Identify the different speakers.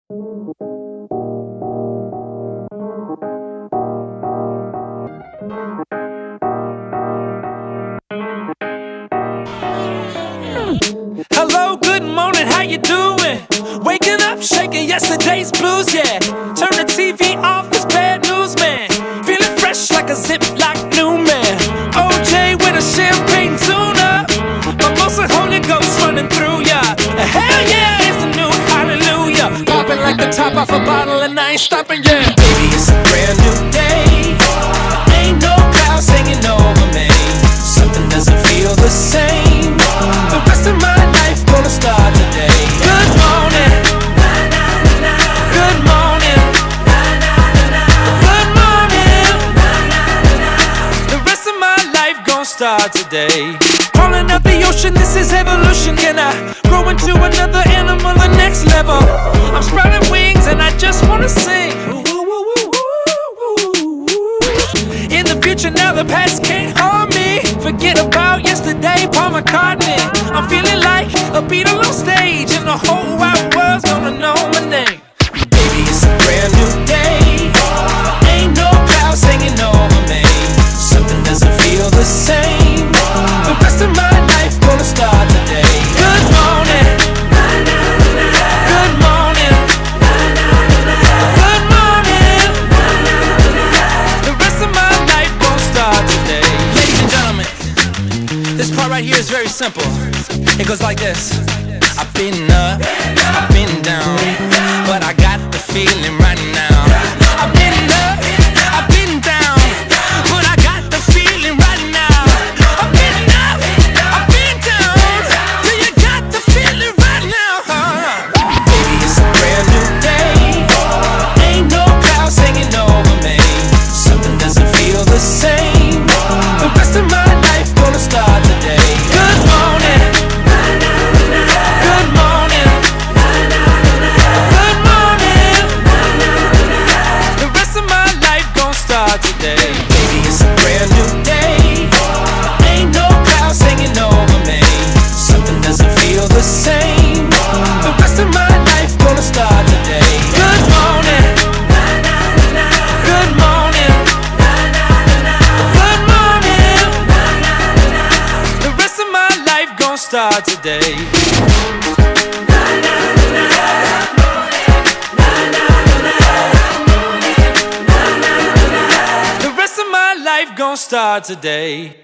Speaker 1: Hello, good morning, how you doing? Waking up, shaking yesterday's blues, yeah. Turn the TV off, it's bad news, man. Feeling fresh like a Ziploc new man. OJ with a champagne tuna. Mimosa Holy Ghost running through ya. Hell yeah, it's a new hallelujah. Popping like the top off a bottle and I ain't stopping, yeah. Baby, it's a brand new day. Ain't no clouds hanging over me. Something doesn't feel the same. The rest of my life gonna start today. Good morning. Good morning. Good morning. The rest of my life gonna start today. Crawling up the ocean, this is evolution. Can I grow into another animal, the next level? I'm sprouting wings and I just wanna sing. In the future now, the past can't harm me. Forget about yesterday, Paul McCartney. I'm feeling like a Beatle on stage, and the whole wide world's gonna know my name. Baby, it's a brand new day. Ain't no clouds hanging over me. Something doesn't feel the same. The rest of my life gonna start today. Good morning. Good morning. Good morning. The rest of my life gonna start today. Ladies and gentlemen, this part right here is very simple. It goes like this. I've been up, I've been down, but I got the feeling right now. I've been up, I've been down, but I got the feeling right now. I've been up, I've been down, till you got the feeling right now. Baby, it's a brand new day. Ain't no clouds hanging over me. Something doesn't feel the same. The rest of my life gonna start today. Good morning. Good morning. Good morning. The rest of my life gonna start today. Baby, it's a brand new day. Ain't no clouds hanging over me. Something doesn't feel the same. The rest of my life gonna start today. Good morning. Good morning. Good morning. The rest of my life gonna start today. The rest of my life gonna start today.